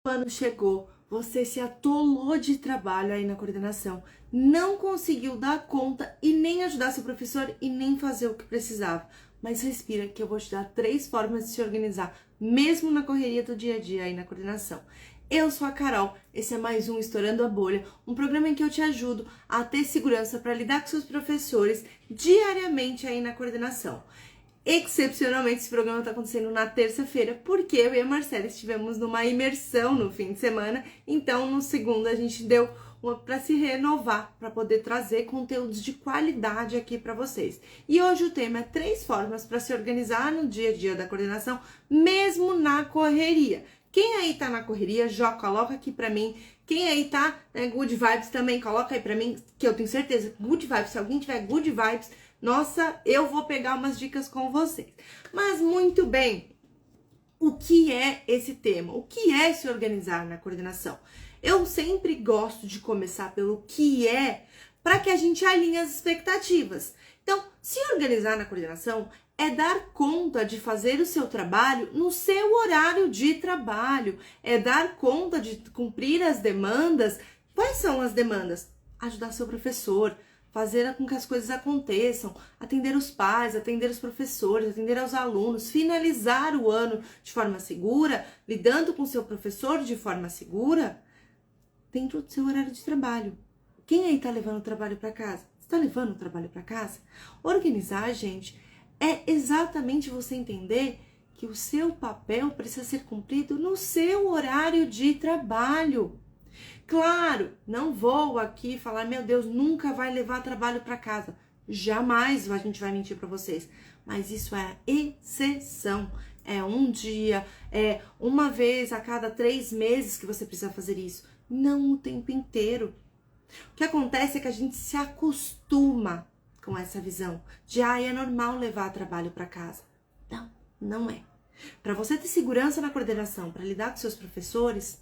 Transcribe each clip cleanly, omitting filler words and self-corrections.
O ano chegou, você se atolou de trabalho aí na coordenação, não conseguiu dar conta e nem ajudar seu professor e nem fazer o que precisava. Mas respira que eu vou te dar 3 formas de se organizar, mesmo na correria do dia a dia aí na coordenação. Eu sou a Carol, esse é mais um Estourando a Bolha, um programa em que eu te ajudo a ter segurança para lidar com seus professores diariamente aí na coordenação. Excepcionalmente, esse programa está acontecendo na terça-feira, porque eu e a Marcela estivemos numa imersão no fim de semana, então no segundo a gente deu uma para se renovar, para poder trazer conteúdos de qualidade aqui para vocês. E hoje o tema é 3 formas para se organizar no dia a dia da coordenação, mesmo na correria. Quem aí tá na correria, já coloca aqui pra mim. Quem aí tá, né, good vibes também, coloca aí pra mim, que eu tenho certeza, good vibes, se alguém tiver good vibes, nossa, eu vou pegar umas dicas com vocês. Mas muito bem, o que é esse tema? O que é se organizar na coordenação? Eu sempre gosto de começar pelo que é, para que a gente alinhe as expectativas. Então, se organizar na coordenação é dar conta de fazer o seu trabalho no seu horário de trabalho, é dar conta de cumprir as demandas. Quais são as demandas? Ajudar seu professor, fazer com que as coisas aconteçam, atender os pais, atender os professores, atender aos alunos, finalizar o ano de forma segura, lidando com seu professor de forma segura, dentro do seu horário de trabalho. Quem aí tá levando o trabalho para casa? Você tá levando o trabalho para casa? Organizar, gente, é exatamente você entender que o seu papel precisa ser cumprido no seu horário de trabalho. Claro, não vou aqui falar, meu Deus, nunca vai levar trabalho para casa. Jamais a gente vai mentir para vocês. Mas isso é exceção. É um dia, é uma vez a cada 3 meses que você precisa fazer isso. Não o tempo inteiro. O que acontece é que a gente se acostuma com essa visão de, é normal levar trabalho para casa. Não, não é. Para você ter segurança na coordenação, para lidar com seus professores,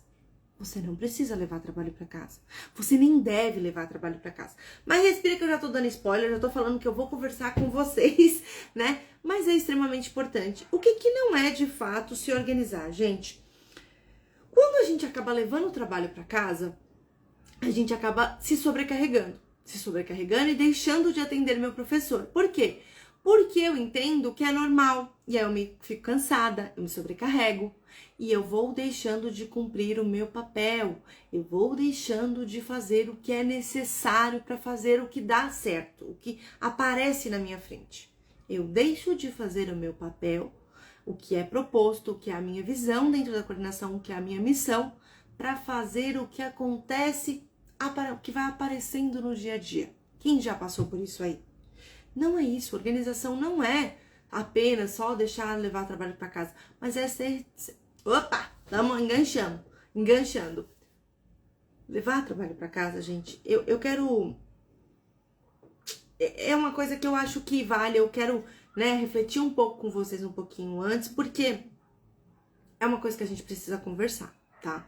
você não precisa levar trabalho para casa. Você nem deve levar trabalho para casa. Mas respira que eu já tô dando spoiler, já tô falando que eu vou conversar com vocês, né? Mas é extremamente importante. O que não é de fato se organizar, gente? Quando a gente acaba levando o trabalho para casa, a gente acaba se sobrecarregando e deixando de atender meu professor. Por quê? Porque eu entendo que é normal, e aí eu fico cansada, eu me sobrecarrego, e eu vou deixando de cumprir o meu papel, eu vou deixando de fazer o que é necessário para fazer o que dá certo, o que aparece na minha frente. Eu deixo de fazer o meu papel, o que é proposto, o que é a minha visão dentro da coordenação, o que é a minha missão, para fazer o que acontece, o que vai aparecendo no dia a dia. Quem já passou por isso aí? Não é isso, organização não é apenas só deixar levar trabalho para casa, mas é ser... Opa, estamos enganchando. Levar trabalho para casa, gente, eu quero... É uma coisa que eu acho que vale, eu quero, né, refletir um pouco com vocês um pouquinho antes, porque é uma coisa que a gente precisa conversar, tá?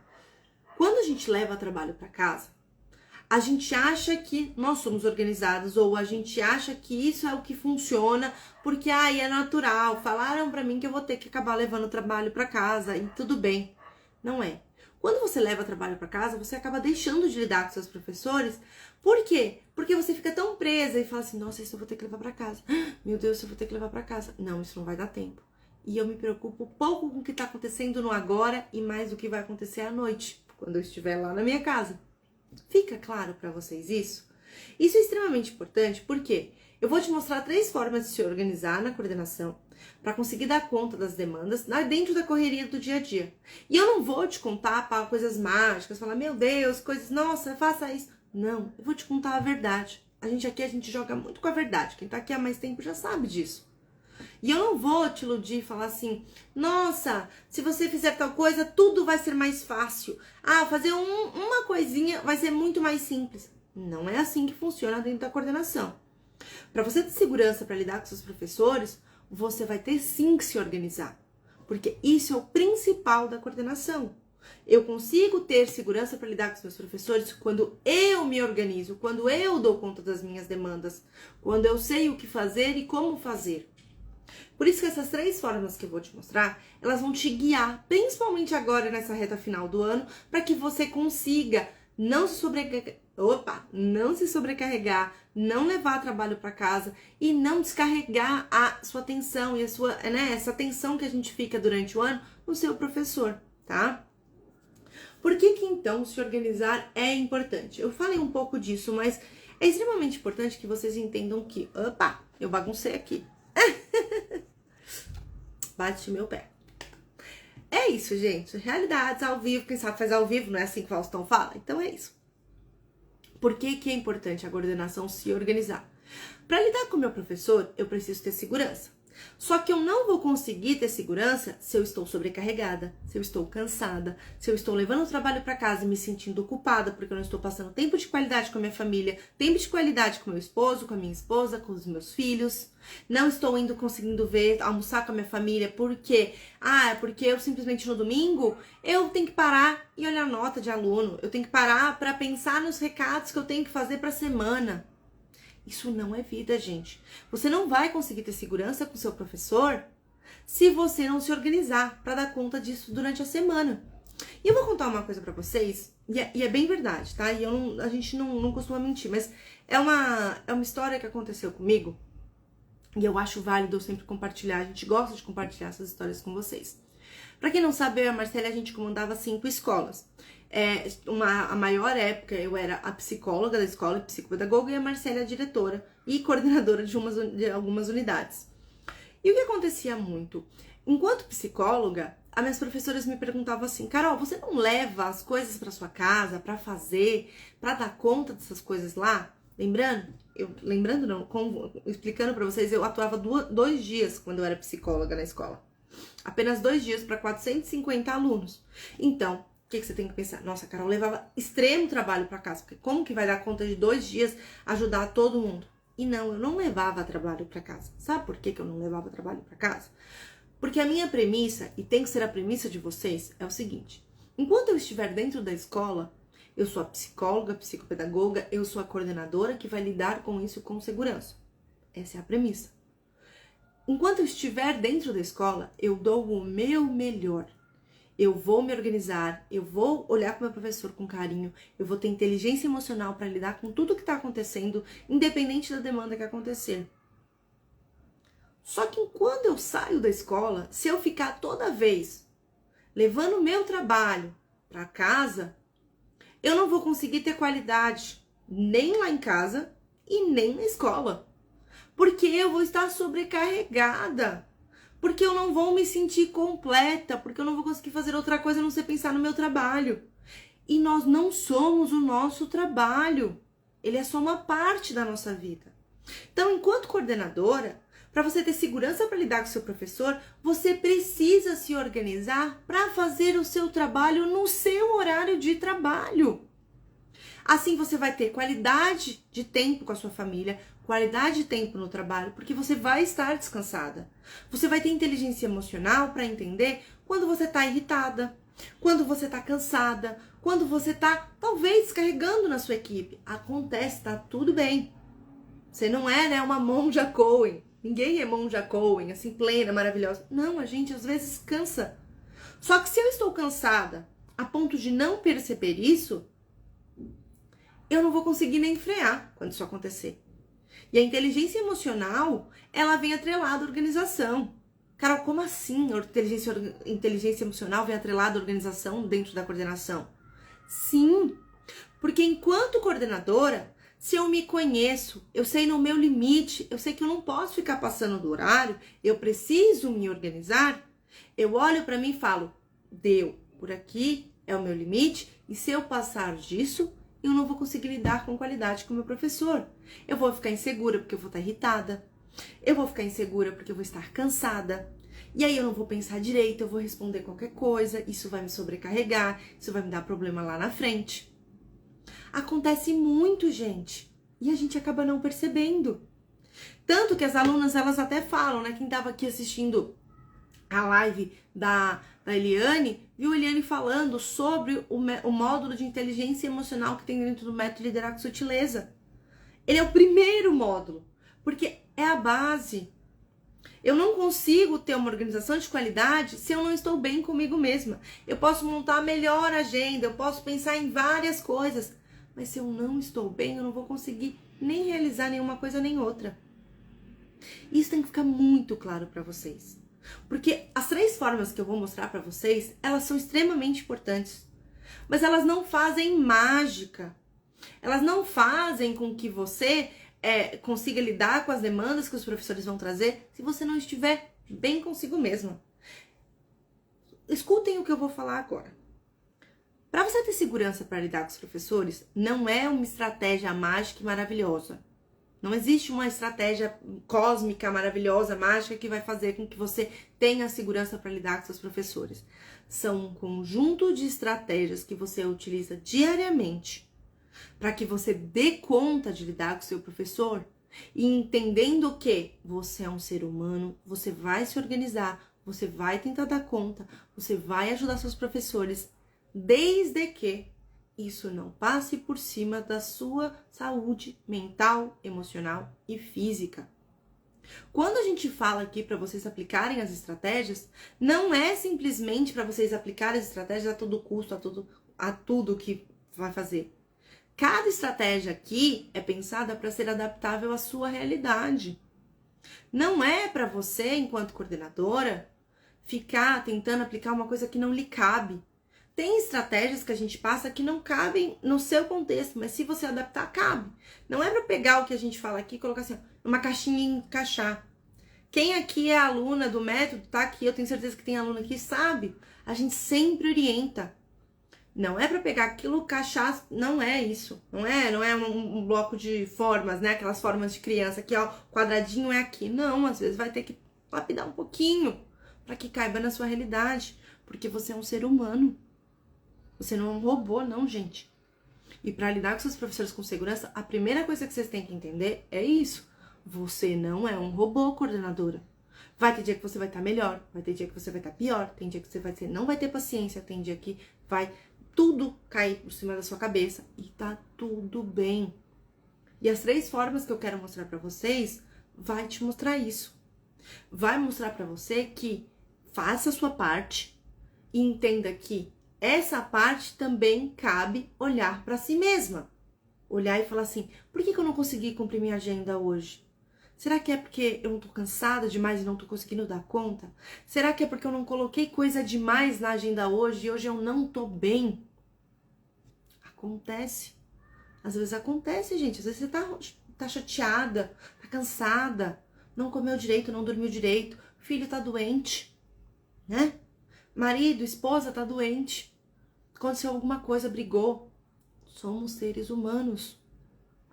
Quando a gente leva trabalho para casa, a gente acha que nós somos organizados, ou a gente acha que isso é o que funciona, porque é natural, falaram pra mim que eu vou ter que acabar levando o trabalho pra casa, e tudo bem. Não é. Quando você leva trabalho pra casa, você acaba deixando de lidar com seus professores. Por quê? Porque você fica tão presa e fala assim, nossa, isso eu vou ter que levar pra casa. Meu Deus, isso eu vou ter que levar pra casa. Não, isso não vai dar tempo. E eu me preocupo pouco com o que tá acontecendo no agora e mais do que vai acontecer à noite, quando eu estiver lá na minha casa. Fica claro para vocês isso? Isso é extremamente importante porque eu vou te mostrar 3 formas de se organizar na coordenação para conseguir dar conta das demandas dentro da correria do dia a dia. E eu não vou te contar coisas mágicas, falar, meu Deus, coisas, nossa, faça isso. Não, eu vou te contar a verdade. A gente joga muito com a verdade. Quem tá aqui há mais tempo já sabe disso. E eu não vou te iludir e falar assim, nossa, se você fizer tal coisa, tudo vai ser mais fácil. Fazer uma coisinha vai ser muito mais simples. Não é assim que funciona dentro da coordenação. Para você ter segurança para lidar com seus professores, você vai ter sim que se organizar. Porque isso é o principal da coordenação. Eu consigo ter segurança para lidar com os meus professores quando eu me organizo, quando eu dou conta das minhas demandas, quando eu sei o que fazer e como fazer. Por isso que essas 3 formas que eu vou te mostrar, elas vão te guiar, principalmente agora nessa reta final do ano, para que você consiga não se sobrecarregar, não levar trabalho para casa e não descarregar a sua atenção e essa tensão que a gente fica durante o ano no seu professor, tá? Por que então se organizar é importante? Eu falei um pouco disso, mas é extremamente importante que vocês entendam que, eu baguncei aqui. Bate meu pé. É isso, gente. Realidades ao vivo. Quem sabe faz ao vivo, não é assim que o Faustão fala? Então é isso. Por que é importante a coordenação se organizar? Para lidar com o meu professor, eu preciso ter segurança. Só que eu não vou conseguir ter segurança se eu estou sobrecarregada, se eu estou cansada, se eu estou levando o trabalho para casa e me sentindo ocupada porque eu não estou passando tempo de qualidade com a minha família, tempo de qualidade com meu esposo, com a minha esposa, com os meus filhos. Não estou conseguindo almoçar com a minha família porque eu simplesmente no domingo eu tenho que parar e olhar a nota de aluno, eu tenho que parar para pensar nos recados que eu tenho que fazer para a semana. Isso não é vida, gente. Você não vai conseguir ter segurança com seu professor se você não se organizar para dar conta disso durante a semana. E eu vou contar uma coisa para vocês, e é bem verdade, tá? E a gente não costuma mentir, mas é uma história que aconteceu comigo e eu acho válido eu sempre compartilhar. A gente gosta de compartilhar essas histórias com vocês. Para quem não sabe, eu e a Marcela, a gente comandava 5 escolas. A maior época eu era a psicóloga da escola, psicopedagoga, e a Marcela a diretora e coordenadora de algumas unidades. E o que acontecia muito? Enquanto psicóloga, as minhas professoras me perguntavam assim: Carol, você não leva as coisas para sua casa para fazer, para dar conta dessas coisas lá? Explicando para vocês, eu atuava 2 dias quando eu era psicóloga na escola. Apenas 2 dias para 450 alunos. Então, o que você tem que pensar? Nossa, a Carol levava extremo trabalho para casa, porque como que vai dar conta de 2 dias ajudar todo mundo? E não, eu não levava trabalho para casa. Sabe por que eu não levava trabalho para casa? Porque a minha premissa, e tem que ser a premissa de vocês, é o seguinte: enquanto eu estiver dentro da escola, eu sou a psicóloga, psicopedagoga, eu sou a coordenadora que vai lidar com isso com segurança. Essa é a premissa. Enquanto eu estiver dentro da escola, eu dou o meu melhor. Eu vou me organizar, eu vou olhar para o meu professor com carinho, eu vou ter inteligência emocional para lidar com tudo que está acontecendo, independente da demanda que acontecer. Só que enquanto eu saio da escola, se eu ficar toda vez levando o meu trabalho para casa, eu não vou conseguir ter qualidade nem lá em casa e nem na escola. Porque eu vou estar sobrecarregada. Porque eu não vou me sentir completa, porque eu não vou conseguir fazer outra coisa a não ser pensar no meu trabalho. E nós não somos o nosso trabalho. Ele é só uma parte da nossa vida. Então, enquanto coordenadora, para você ter segurança para lidar com o seu professor, você precisa se organizar para fazer o seu trabalho no seu horário de trabalho. Assim você vai ter qualidade de tempo com a sua família, qualidade de tempo no trabalho, porque você vai estar descansada. Você vai ter inteligência emocional para entender quando você está irritada, quando você está cansada, quando você está talvez descarregando na sua equipe. Acontece, tá tudo bem. Você não é, né, uma monja Coen. Ninguém é monja Coen, assim, plena, maravilhosa. Não, a gente às vezes cansa. Só que se eu estou cansada a ponto de não perceber isso, eu não vou conseguir nem frear quando isso acontecer. E a inteligência emocional, ela vem atrelada à organização. Carol, como assim a inteligência emocional vem atrelada à organização dentro da coordenação? Sim, porque enquanto coordenadora, se eu me conheço, eu sei no meu limite, eu sei que eu não posso ficar passando do horário, eu preciso me organizar, eu olho para mim e falo, deu, por aqui é o meu limite, e se eu passar disso, eu não vou conseguir lidar com qualidade com o meu professor. Eu vou ficar insegura porque eu vou estar irritada. Eu vou ficar insegura porque eu vou estar cansada. E aí eu não vou pensar direito, eu vou responder qualquer coisa, isso vai me sobrecarregar, isso vai me dar problema lá na frente. Acontece muito, gente. E a gente acaba não percebendo. Tanto que as alunas, elas até falam, né? Quem estava aqui assistindo a live da Eliane, viu a Eliane falando sobre o módulo de inteligência emocional que tem dentro do método Liderar com Sutileza. Ele é o primeiro módulo, porque é a base. Eu não consigo ter uma organização de qualidade se eu não estou bem comigo mesma. Eu posso montar a melhor agenda, eu posso pensar em várias coisas, mas se eu não estou bem, eu não vou conseguir nem realizar nenhuma coisa nem outra. Isso tem que ficar muito claro para vocês. Porque as 3 formas que eu vou mostrar para vocês, elas são extremamente importantes. Mas elas não fazem mágica. Elas não fazem com que você consiga lidar com as demandas que os professores vão trazer se você não estiver bem consigo mesma. Escutem o que eu vou falar agora. Para você ter segurança para lidar com os professores, não é uma estratégia mágica e maravilhosa. Não existe uma estratégia cósmica, maravilhosa, mágica que vai fazer com que você tenha segurança para lidar com seus professores. São um conjunto de estratégias que você utiliza diariamente para que você dê conta de lidar com o seu professor e entendendo que você é um ser humano, você vai se organizar, você vai tentar dar conta, você vai ajudar seus professores, desde que isso não passe por cima da sua saúde mental, emocional e física. Quando a gente fala aqui para vocês aplicarem as estratégias, não é simplesmente para vocês aplicarem as estratégias a todo custo, a tudo que vai fazer. Cada estratégia aqui é pensada para ser adaptável à sua realidade. Não é para você, enquanto coordenadora, ficar tentando aplicar uma coisa que não lhe cabe. Tem estratégias que a gente passa que não cabem no seu contexto, mas se você adaptar, cabe. Não é para pegar o que a gente fala aqui e colocar assim, numa caixinha e encaixar. Quem aqui é aluna do método, tá aqui, eu tenho certeza que tem aluna aqui, sabe? A gente sempre orienta. Não é para pegar aquilo, encaixar, não é isso. Não é um bloco de formas, né? Aquelas formas de criança, aqui, ó, quadradinho é aqui. Não, às vezes vai ter que lapidar um pouquinho para que caiba na sua realidade, porque você é um ser humano. Você não é um robô, não, gente. E para lidar com seus professores com segurança, a primeira coisa que vocês têm que entender é isso. Você não é um robô, coordenadora. Vai ter dia que você vai estar melhor, vai ter dia que você vai estar pior, tem dia que você não vai ter paciência, tem dia que vai tudo cair por cima da sua cabeça e tá tudo bem. E as 3 formas que eu quero mostrar para vocês vai te mostrar isso. Vai mostrar para você que faça a sua parte e entenda que essa parte também cabe olhar para si mesma. Olhar e falar assim, por que eu não consegui cumprir minha agenda hoje? Será que é porque eu não tô cansada demais e não tô conseguindo dar conta? Será que é porque eu não coloquei coisa demais na agenda hoje e hoje eu não tô bem? Acontece. Às vezes acontece, gente. Às vezes você tá chateada, tá cansada, não comeu direito, não dormiu direito, filho tá doente, né? Marido, esposa tá doente, aconteceu alguma coisa, brigou. Somos seres humanos.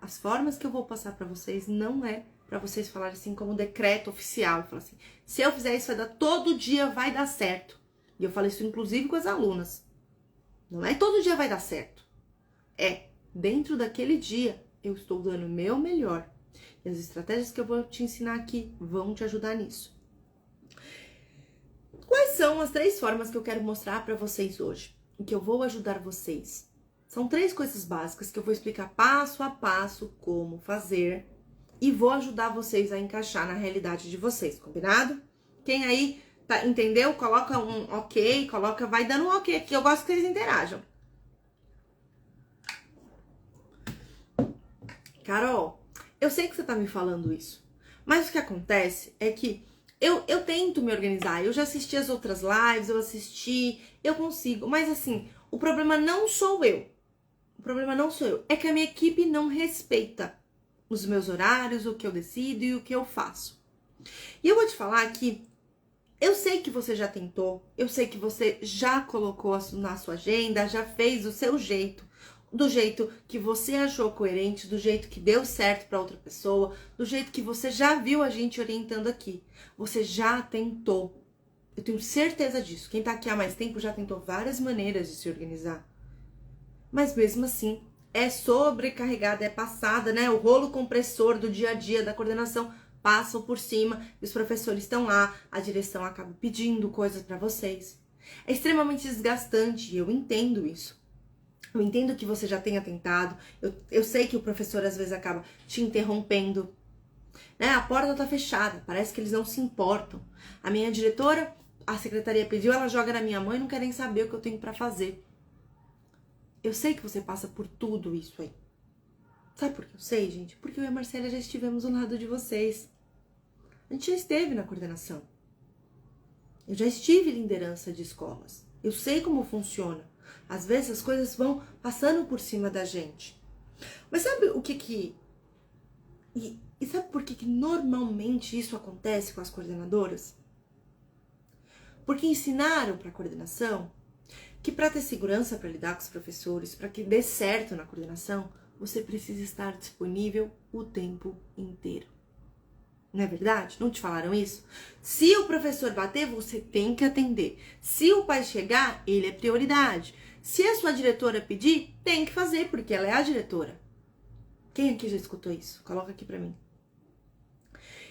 As formas que eu vou passar pra vocês não é pra vocês falarem assim como decreto oficial. Falar assim, se eu fizer isso, vai dar todo dia, vai dar certo. E eu falo isso inclusive com as alunas. Não é todo dia vai dar certo. É, dentro daquele dia, eu estou dando o meu melhor. E as estratégias que eu vou te ensinar aqui vão te ajudar nisso. Quais são as 3 formas que eu quero mostrar para vocês hoje? Em que eu vou ajudar vocês? São 3 coisas básicas que eu vou explicar passo a passo como fazer e vou ajudar vocês a encaixar na realidade de vocês, combinado? Quem aí entendeu? Coloca um ok, vai dando um ok aqui, eu gosto que eles interajam. Carol, eu sei que você tá me falando isso, mas o que acontece é que eu tento me organizar, eu já assisti as outras lives, eu consigo, mas assim, o problema não sou eu. O problema não sou eu, é que a minha equipe não respeita os meus horários, o que eu decido e o que eu faço. E eu vou te falar que eu sei que você já tentou, eu sei que você já colocou na sua agenda, já fez o seu jeito, do jeito que você achou coerente, do jeito que deu certo para outra pessoa, do jeito que você já viu a gente orientando aqui. Você já tentou. Eu tenho certeza disso. Quem tá aqui há mais tempo já tentou várias maneiras de se organizar. Mas mesmo assim, é sobrecarregada, é passada, né? O rolo compressor do dia a dia da coordenação passam por cima, e os professores estão lá, a direção acaba pedindo coisas para vocês. É extremamente desgastante e eu entendo isso. Eu entendo que você já tenha tentado, eu sei que o professor às vezes acaba te interrompendo, né? A porta tá fechada, parece que eles não se importam. A minha diretora, a secretaria pediu, ela joga na minha mão e não quer nem saber o que eu tenho pra fazer. Eu sei que você passa por tudo isso aí. Sabe por que eu sei, gente? Porque eu e a Marcela já estivemos ao lado de vocês. A gente já esteve na coordenação. Eu já estive em liderança de escolas. Eu sei como funciona. Às vezes as coisas vão passando por cima da gente. Mas sabe o que E sabe por que normalmente isso acontece com as coordenadoras? Porque ensinaram para a coordenação que para ter segurança para lidar com os professores, para que dê certo na coordenação, você precisa estar disponível o tempo inteiro. Não é verdade? Não te falaram isso? Se o professor bater, você tem que atender. Se o pai chegar, ele é prioridade. Se a sua diretora pedir, tem que fazer, porque ela é a diretora. Quem aqui já escutou isso? Coloca aqui pra mim.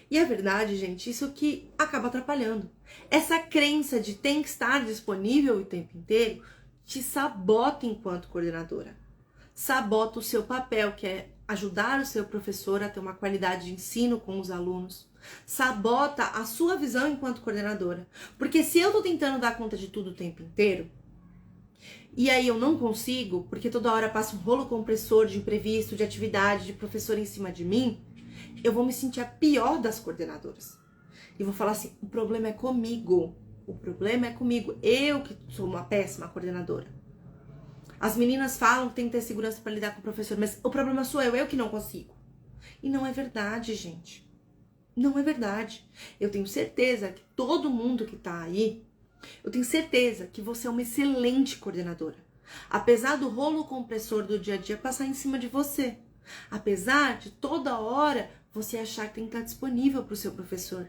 E é verdade, gente, isso que acaba atrapalhando. Essa crença de tem que estar disponível o tempo inteiro te sabota enquanto coordenadora. Sabota o seu papel, que é ajudar o seu professor a ter uma qualidade de ensino com os alunos. Sabota a sua visão enquanto coordenadora. Porque se eu tô tentando dar conta de tudo o tempo inteiro, e aí eu não consigo, porque toda hora passa um rolo compressor de imprevisto, de atividade, de professor em cima de mim, eu vou me sentir a pior das coordenadoras. E vou falar assim, o problema é comigo. O problema é comigo. Eu que sou uma péssima coordenadora. As meninas falam que tem que ter segurança para lidar com o professor, mas o problema sou eu que não consigo. E não é verdade, gente. Não é verdade. Eu tenho certeza que todo mundo que tá aí, eu tenho certeza que você é uma excelente coordenadora. Apesar do rolo compressor do dia a dia passar em cima de você. Apesar de toda hora você achar que tem que estar disponível para o seu professor.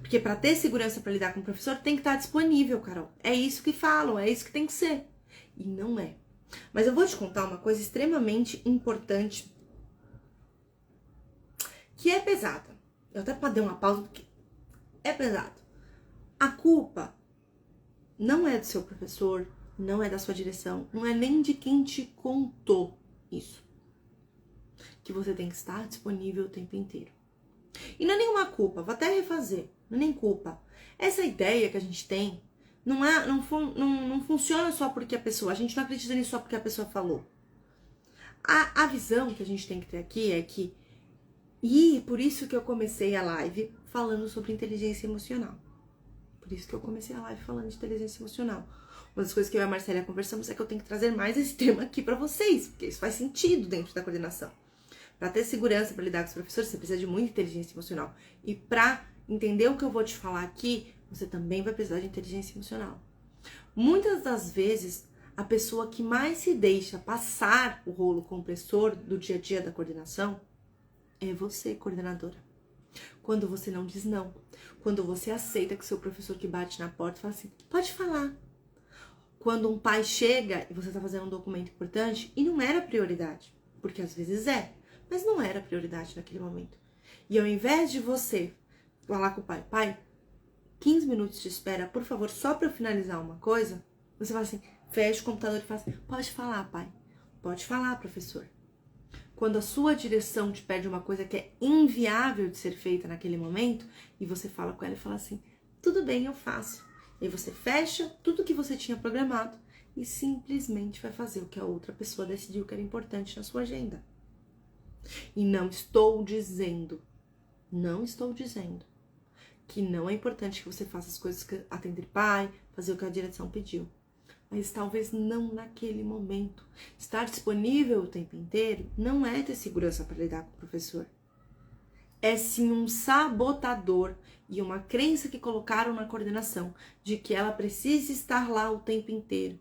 Porque para ter segurança para lidar com o professor, tem que estar disponível, Carol. É isso que falam, é isso que tem que ser. E não é. Mas eu vou te contar uma coisa extremamente importante, que é pesada. Eu até dei uma pausa, porque é pesado. A culpa não é do seu professor, não é da sua direção, não é nem de quem te contou isso. Que você tem que estar disponível o tempo inteiro. E não é nenhuma culpa, vou até refazer, não é nem culpa. Essa ideia que a gente tem não funciona só porque a gente não acredita nisso só porque a pessoa falou. A visão que a gente tem que ter aqui é que, e por isso que eu comecei a live falando sobre inteligência emocional. Por isso que eu comecei a live falando de inteligência emocional. Uma das coisas que eu e a Marcela conversamos é que eu tenho que trazer mais esse tema aqui pra vocês, porque isso faz sentido dentro da coordenação. Para ter segurança, para lidar com os professores, você precisa de muita inteligência emocional. E para entender o que eu vou te falar aqui, você também vai precisar de inteligência emocional. Muitas das vezes, a pessoa que mais se deixa passar o rolo compressor do dia a dia da coordenação é você, coordenadora. Quando você não diz não. Quando você aceita que o seu professor que bate na porta fala assim, pode falar. Quando um pai chega e você está fazendo um documento importante e não era prioridade, porque às vezes é. Mas não era prioridade naquele momento. E ao invés de você falar com o pai, 15 minutos de espera, por favor, só para eu finalizar uma coisa, você fala assim, fecha o computador e fala assim, pode falar, pai. Pode falar, professor. Quando a sua direção te pede uma coisa que é inviável de ser feita naquele momento, e você fala com ela e fala assim, tudo bem, eu faço. E aí você fecha tudo que você tinha programado e simplesmente vai fazer o que a outra pessoa decidiu que era importante na sua agenda. E não estou dizendo que não é importante que você faça as coisas que atender pai, fazer o que a direção pediu. Mas talvez não naquele momento. Estar disponível o tempo inteiro não é ter segurança para lidar com o professor. É sim um sabotador e uma crença que colocaram na coordenação de que ela precisa estar lá o tempo inteiro.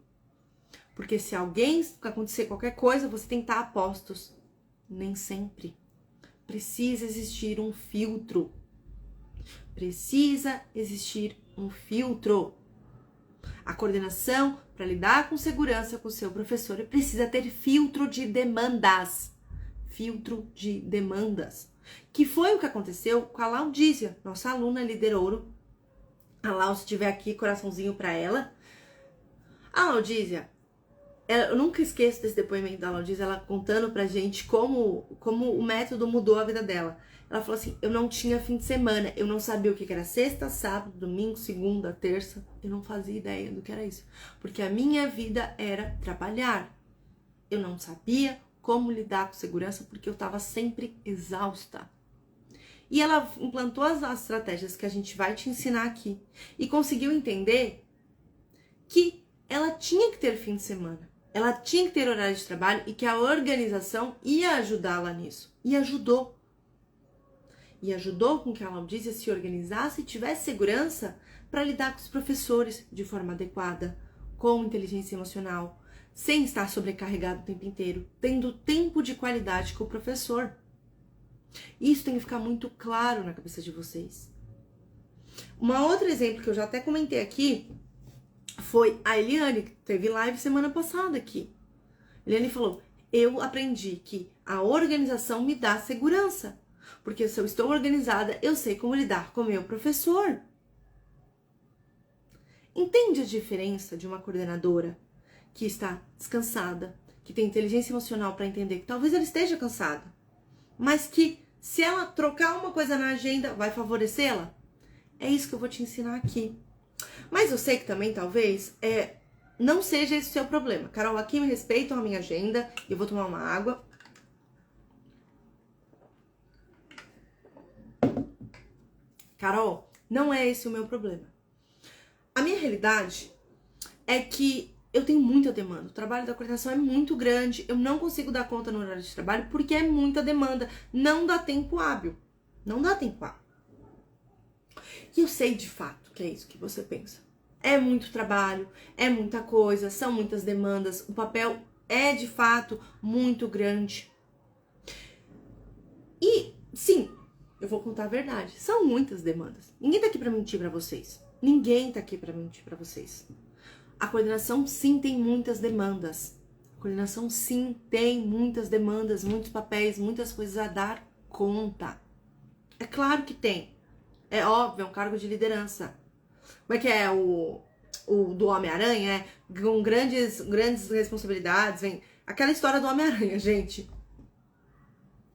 Porque se acontecer qualquer coisa, você tem que estar a postos. Nem sempre. Precisa existir um filtro. Precisa existir um filtro. A coordenação, para lidar com segurança com o seu professor, precisa ter filtro de demandas. Filtro de demandas. Que foi o que aconteceu com a Laudícia, nossa aluna líder ouro. A Lau, se tiver aqui, coraçãozinho para ela. A Laudícia, Eu nunca esqueço desse depoimento dela, diz ela contando pra gente como o método mudou a vida dela. Ela falou assim, eu não tinha fim de semana, eu não sabia o que era sexta, sábado, domingo, segunda, terça, eu não fazia ideia do que era isso. Porque a minha vida era trabalhar. Eu não sabia como lidar com segurança porque eu estava sempre exausta. E ela implantou as estratégias que a gente vai te ensinar aqui e conseguiu entender que ela tinha que ter fim de semana. Ela tinha que ter horário de trabalho e que a organização ia ajudá-la nisso. E ajudou. E ajudou com que a Laudícia se organizasse e tivesse segurança para lidar com os professores de forma adequada, com inteligência emocional, sem estar sobrecarregado o tempo inteiro, tendo tempo de qualidade com o professor. Isso tem que ficar muito claro na cabeça de vocês. Um outro exemplo que eu já até comentei aqui foi a Eliane, que teve live semana passada aqui. Eliane falou, eu aprendi que a organização me dá segurança. Porque se eu estou organizada, eu sei como lidar com o meu professor. Entende a diferença de uma coordenadora que está descansada, que tem inteligência emocional para entender que talvez ela esteja cansada, mas que se ela trocar uma coisa na agenda, vai favorecê-la? É isso que eu vou te ensinar aqui. Mas eu sei que também, talvez, não seja esse o seu problema. Carol, aqui me respeitam a minha agenda, eu vou tomar uma água. Carol, não é esse o meu problema. A minha realidade é que eu tenho muita demanda. O trabalho da coordenação é muito grande. Eu não consigo dar conta no horário de trabalho porque é muita demanda. Não dá tempo hábil. Não dá tempo hábil. E eu sei de fato que é isso que você pensa. É muito trabalho, é muita coisa, são muitas demandas. O papel é de fato muito grande. E sim, eu vou contar a verdade. São muitas demandas. Ninguém tá aqui pra mentir pra vocês. Ninguém tá aqui pra mentir pra vocês. A coordenação sim tem muitas demandas. A coordenação sim tem muitas demandas, muitos papéis, muitas coisas a dar conta. É claro que tem. É óbvio, é um cargo de liderança. Como é que é o do Homem-Aranha, né? Com grandes responsabilidades, vem aquela história do Homem-Aranha, gente.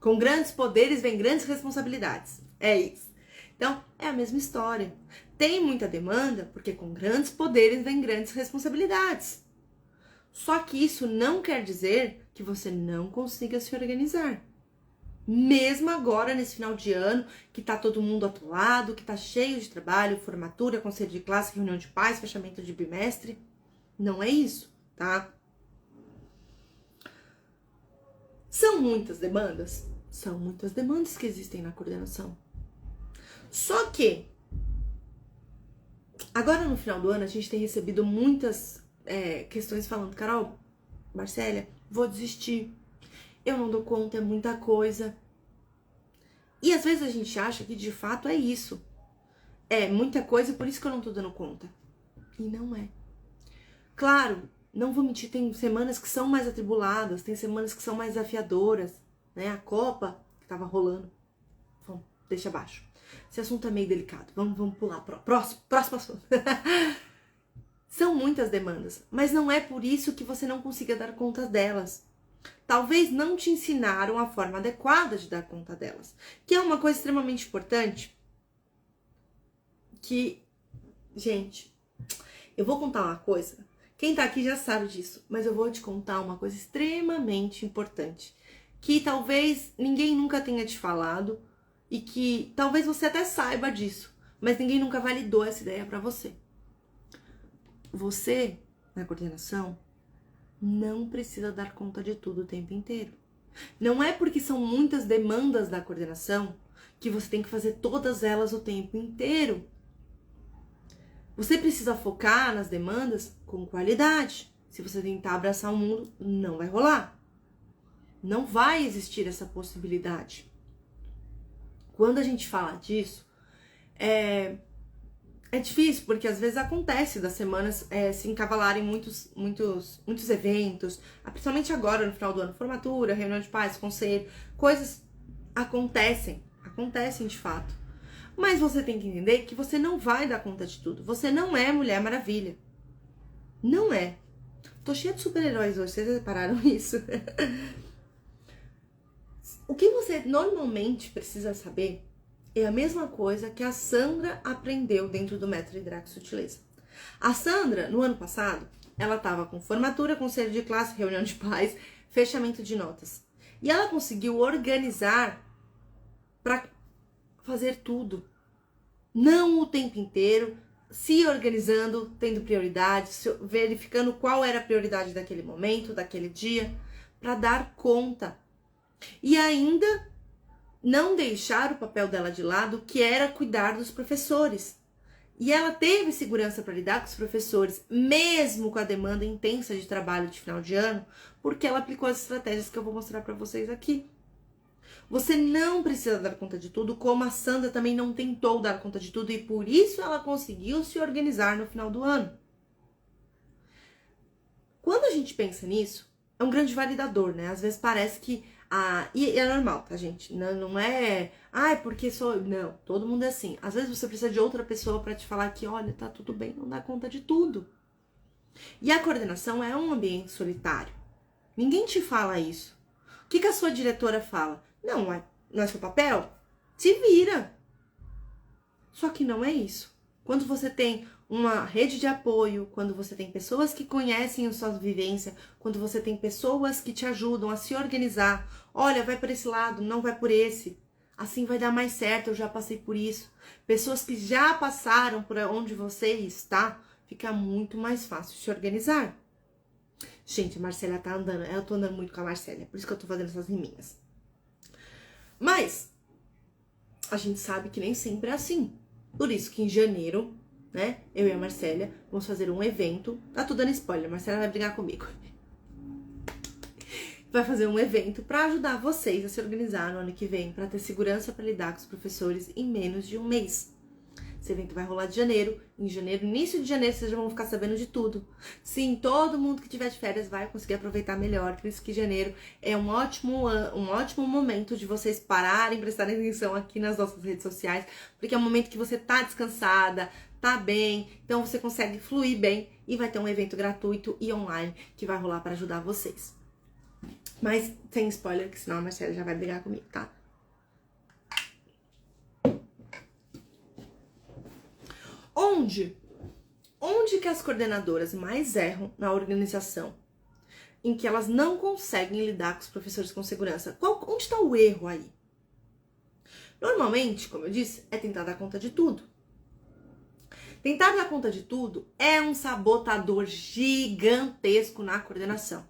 Com grandes poderes vem grandes responsabilidades. É isso. Então, é a mesma história. Tem muita demanda, porque com grandes poderes vem grandes responsabilidades. Só que isso não quer dizer que você não consiga se organizar. Mesmo agora, nesse final de ano, que tá todo mundo atolado, que tá cheio de trabalho, formatura, conselho de classe, reunião de pais, fechamento de bimestre. Não é isso, tá? São muitas demandas? São muitas demandas que existem na coordenação. Só que, agora no final do ano, a gente tem recebido muitas questões falando, Carol, Marcélia, vou desistir. Eu não dou conta, é muita coisa. E às vezes a gente acha que de fato é isso. É muita coisa, por isso que eu não tô dando conta. E não é. Claro, não vou mentir, tem semanas que são mais atribuladas, tem semanas que são mais desafiadoras, né? A Copa que tava rolando. Vamos, deixa abaixo. Esse assunto é meio delicado. Vamos pular. Próximo assunto. São muitas demandas, mas não é por isso que você não consiga dar conta delas. Talvez não te ensinaram a forma adequada de dar conta delas. Que é uma coisa extremamente importante. Que, gente, eu vou contar uma coisa. Quem tá aqui já sabe disso, mas eu vou te contar uma coisa extremamente importante. Que talvez ninguém nunca tenha te falado e que talvez você até saiba disso, mas ninguém nunca validou essa ideia pra você. Você, na coordenação, não precisa dar conta de tudo o tempo inteiro. Não é porque são muitas demandas da coordenação que você tem que fazer todas elas o tempo inteiro. Você precisa focar nas demandas com qualidade. Se você tentar abraçar o mundo, não vai rolar. Não vai existir essa possibilidade. Quando a gente fala disso, é difícil, porque às vezes acontece das semanas se encavalarem muitos eventos, principalmente agora no final do ano, formatura, reunião de pais, conselho, coisas acontecem de fato. Mas você tem que entender que você não vai dar conta de tudo. Você não é Mulher Maravilha. Não é. Tô cheia de super-heróis hoje, vocês repararam isso? O que você normalmente precisa saber é a mesma coisa que a Sandra aprendeu dentro do método Hidraque Sutileza. A Sandra, no ano passado, ela estava com formatura, conselho de classe, reunião de pais, fechamento de notas. E ela conseguiu organizar para fazer tudo. Não o tempo inteiro, se organizando, tendo prioridades, verificando qual era a prioridade daquele momento, daquele dia, para dar conta. E ainda não deixar o papel dela de lado, que era cuidar dos professores. E ela teve segurança para lidar com os professores, mesmo com a demanda intensa de trabalho de final de ano, porque ela aplicou as estratégias que eu vou mostrar para vocês aqui. Você não precisa dar conta de tudo, como a Sandra também não tentou dar conta de tudo, e por isso ela conseguiu se organizar no final do ano. Quando a gente pensa nisso, é um grande validador, né? Às vezes parece que... e é normal, tá, gente? Não é... porque sou... Não, todo mundo é assim. Às vezes você precisa de outra pessoa pra te falar que, olha, tá tudo bem, não dá conta de tudo. E a coordenação é um ambiente solitário. Ninguém te fala isso. O que a sua diretora fala? Não é seu papel? Se vira. Só que não é isso. Quando você tem uma rede de apoio, quando você tem pessoas que conhecem a sua vivência, quando você tem pessoas que te ajudam a se organizar, olha, vai por esse lado, não vai por esse, assim vai dar mais certo, eu já passei por isso. Pessoas que já passaram por onde você está, fica muito mais fácil se organizar. Gente, a Marcélia tá andando, eu tô andando muito com a Marcélia, por isso que eu tô fazendo essas riminhas. Mas a gente sabe que nem sempre é assim. Por isso que em janeiro, né, eu e a Marcélia vamos fazer um evento. Tá tudo dando spoiler, a Marcélia vai brigar comigo. Vai fazer um evento para ajudar vocês a se organizar no ano que vem, para ter segurança para lidar com os professores em menos de um mês. Esse evento vai rolar de janeiro. Em janeiro, início de janeiro, vocês já vão ficar sabendo de tudo. Sim, todo mundo que tiver de férias vai conseguir aproveitar melhor. Por isso que janeiro é um ótimo momento de vocês pararem, prestarem atenção aqui nas nossas redes sociais, porque é um momento que você tá descansada, tá bem, então você consegue fluir bem e vai ter um evento gratuito e online que vai rolar para ajudar vocês. Mas sem spoiler, que senão a Marcela já vai brigar comigo, tá? Onde que as coordenadoras mais erram na organização? Em que elas não conseguem lidar com os professores com segurança. Onde está o erro aí? Normalmente, como eu disse, é tentar dar conta de tudo. Tentar dar conta de tudo é um sabotador gigantesco na coordenação.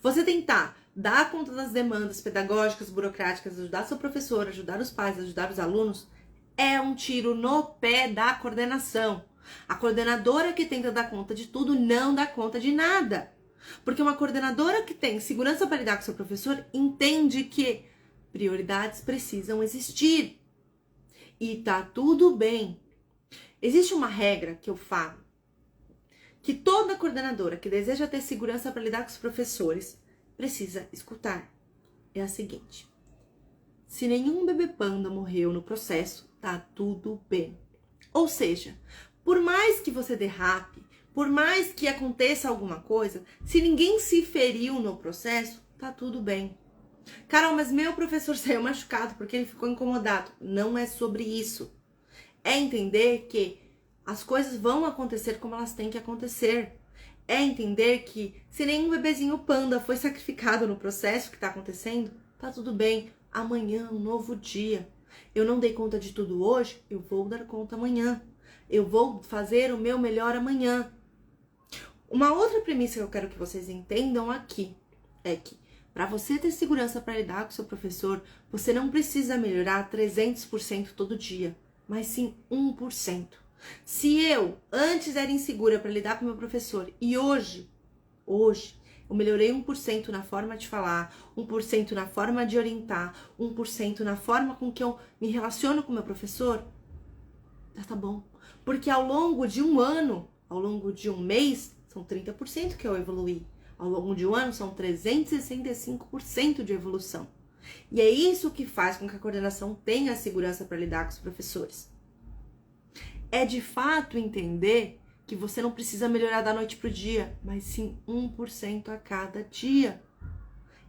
Você tentar dar conta das demandas pedagógicas, burocráticas, ajudar seu professor, ajudar os pais, ajudar os alunos, é um tiro no pé da coordenação. A coordenadora que tenta dar conta de tudo não dá conta de nada. Porque uma coordenadora que tem segurança para lidar com seu professor entende que prioridades precisam existir. E tá tudo bem. Existe uma regra que eu falo, que toda coordenadora que deseja ter segurança para lidar com os professores precisa escutar. É a seguinte: se nenhum bebê panda morreu no processo, tá tudo bem. Ou seja, por mais que você derrape, por mais que aconteça alguma coisa, se ninguém se feriu no processo, tá tudo bem. Carol, mas meu professor saiu machucado porque ele ficou incomodado. Não é sobre isso. É entender que as coisas vão acontecer como elas têm que acontecer. É entender que se nenhum bebezinho panda foi sacrificado no processo que tá acontecendo, tá tudo bem. Amanhã é um novo dia. Eu não dei conta de tudo hoje, eu vou dar conta amanhã. Eu vou fazer o meu melhor amanhã. Uma outra premissa que eu quero que vocês entendam aqui é que para você ter segurança para lidar com seu professor, você não precisa melhorar 300% todo dia, mas sim 1%. Se eu antes era insegura para lidar com meu professor e hoje eu melhorei 1% na forma de falar, 1% na forma de orientar, 1% na forma com que eu me relaciono com meu professor, já tá bom. Porque ao longo de um ano, ao longo de um mês, são 30% que eu evoluí. Ao longo de um ano, são 365% de evolução. E é isso que faz com que a coordenação tenha segurança para lidar com os professores. É de fato entender que você não precisa melhorar da noite pro dia, mas sim 1% a cada dia.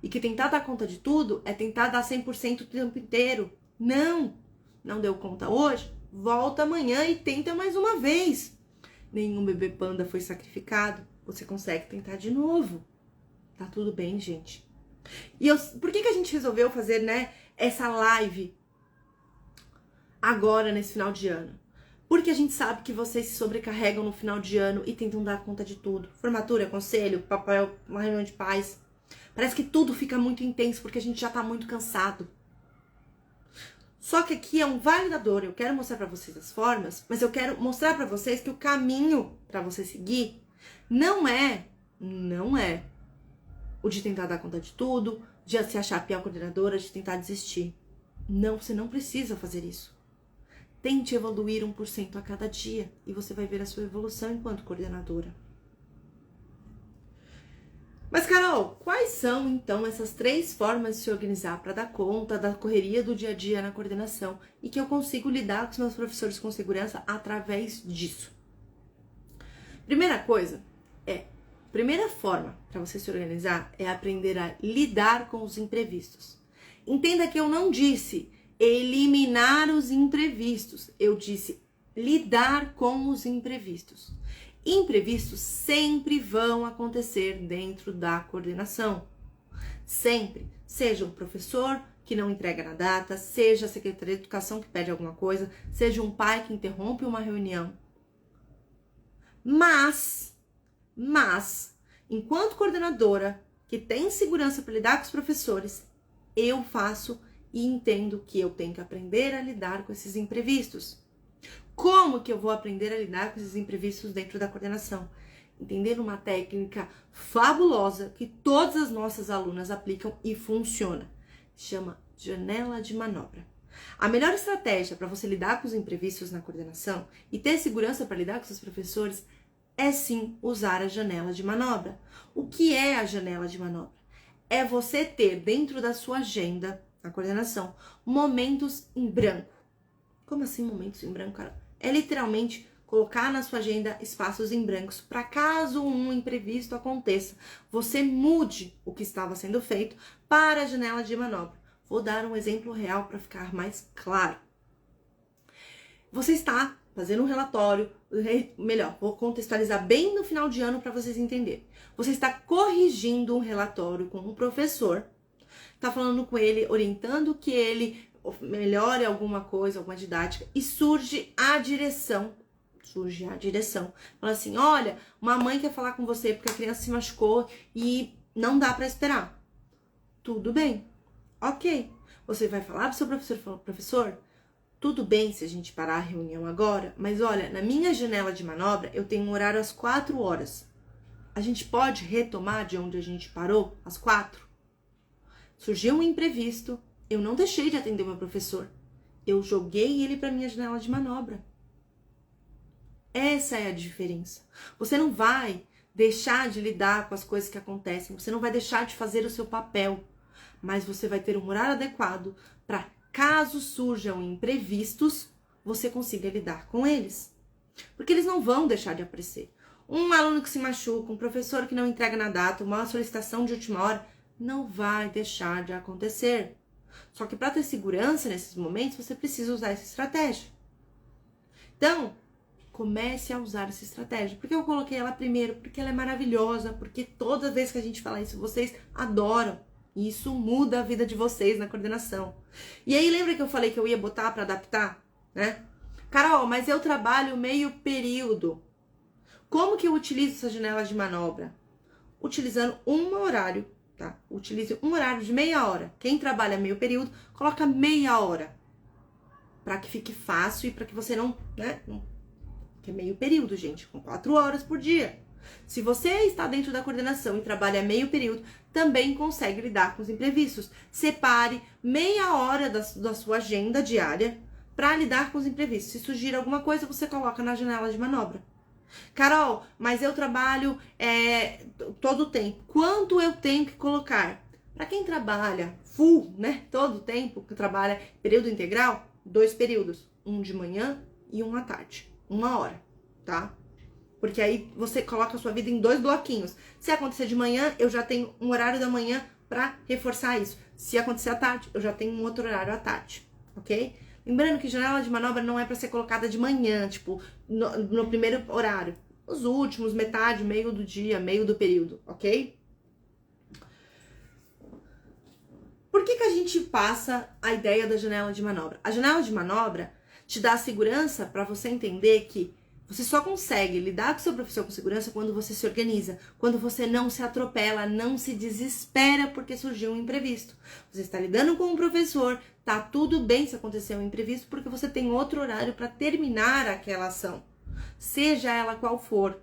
E que tentar dar conta de tudo é tentar dar 100% o tempo inteiro. Não deu conta hoje? Volta amanhã e tenta mais uma vez. Nenhum bebê panda foi sacrificado. Você consegue tentar de novo. Tá tudo bem, gente. E por que a gente resolveu fazer, né, essa live agora, nesse final de ano? Porque a gente sabe que vocês se sobrecarregam no final de ano e tentam dar conta de tudo. Formatura, conselho, papel, uma reunião de pais. Parece que tudo fica muito intenso porque a gente já tá muito cansado. Só que aqui é um validador. Eu quero mostrar pra vocês as formas, mas eu quero mostrar pra vocês que o caminho pra você seguir não é o de tentar dar conta de tudo, de se achar a pior coordenadora, de tentar desistir. Não, você não precisa fazer isso. Tente evoluir 1% a cada dia e você vai ver a sua evolução enquanto coordenadora. Mas, Carol, quais são, então, essas 3 formas de se organizar para dar conta da correria do dia a dia na coordenação e que eu consigo lidar com os meus professores com segurança através disso? Primeira forma para você se organizar é aprender a lidar com os imprevistos. Entenda que eu não disse eliminar os imprevistos, eu disse lidar com os imprevistos. Imprevistos sempre vão acontecer dentro da coordenação. Sempre. Seja um professor que não entrega na data, seja a secretaria de educação que pede alguma coisa, seja um pai que interrompe uma reunião. Mas, enquanto coordenadora que tem segurança para lidar com os professores, eu faço e entendo que eu tenho que aprender a lidar com esses imprevistos. Como que eu vou aprender a lidar com esses imprevistos dentro da coordenação? Entendendo uma técnica fabulosa que todas as nossas alunas aplicam e funciona. Chama janela de manobra. A melhor estratégia para você lidar com os imprevistos na coordenação e ter segurança para lidar com seus professores é sim usar a janela de manobra. O que é a janela de manobra? É você ter dentro da sua agenda, na coordenação, momentos em branco. Como assim momentos em branco, cara? É literalmente colocar na sua agenda espaços em brancos para caso um imprevisto aconteça, você mude o que estava sendo feito para a janela de manobra. Vou dar um exemplo real para ficar mais claro. Você está fazendo um relatório, vou contextualizar bem no final de ano para vocês entenderem. Você está corrigindo um relatório com um professor, está falando com ele, orientando que ele melhore alguma coisa, alguma didática, e surge a direção. Fala assim, olha, uma mãe quer falar com você porque a criança se machucou e não dá para esperar. Tudo bem, ok. Você vai falar pro seu professor, professor, tudo bem se a gente parar a reunião agora, mas olha, na minha janela de manobra eu tenho um horário às 4 horas. A gente pode retomar de onde a gente parou às 4? Surgiu um imprevisto, eu não deixei de atender o meu professor. Eu joguei ele para minha janela de manobra. Essa é a diferença. Você não vai deixar de lidar com as coisas que acontecem, você não vai deixar de fazer o seu papel, mas você vai ter um horário adequado para, caso surjam imprevistos, você consiga lidar com eles. Porque eles não vão deixar de aparecer. Um aluno que se machuca, um professor que não entrega na data, uma solicitação de última hora, não vai deixar de acontecer. Só que para ter segurança nesses momentos, você precisa usar essa estratégia. Então, comece a usar essa estratégia. Por que eu coloquei ela primeiro? Porque ela é maravilhosa, porque toda vez que a gente fala isso, vocês adoram. E isso muda a vida de vocês na coordenação. E aí, lembra que eu falei que eu ia botar para adaptar, né? Carol, mas eu trabalho meio período. Como que eu utilizo essa janela de manobra? Utilizando um horário, tá? Utilize um horário de meia hora. Quem trabalha meio período, coloca meia hora. Para que fique fácil e para que você não, né? Que é meio período, gente, com 4 horas por dia. Se você está dentro da coordenação e trabalha meio período, também consegue lidar com os imprevistos. Separe meia hora da sua agenda diária para lidar com os imprevistos. Se surgir alguma coisa, você coloca na janela de manobra. Carol, mas eu trabalho todo o tempo. Quanto eu tenho que colocar? Para quem trabalha full, né, todo o tempo, que trabalha período integral, 2 períodos. Um de manhã e um à tarde. 1 hora, tá? Porque aí você coloca a sua vida em 2 bloquinhos. Se acontecer de manhã, eu já tenho um horário da manhã para reforçar isso. Se acontecer à tarde, eu já tenho um outro horário à tarde, ok? Lembrando que janela de manobra não é para ser colocada de manhã, tipo, no primeiro horário. Os últimos, metade, meio do dia, meio do período, ok? Por que a gente passa a ideia da janela de manobra? A janela de manobra te dá a segurança para você entender que você só consegue lidar com o seu professor com segurança quando você se organiza, quando você não se atropela, não se desespera porque surgiu um imprevisto. Você está lidando com um professor, tá tudo bem se acontecer um imprevisto, porque você tem outro horário para terminar aquela ação, seja ela qual for.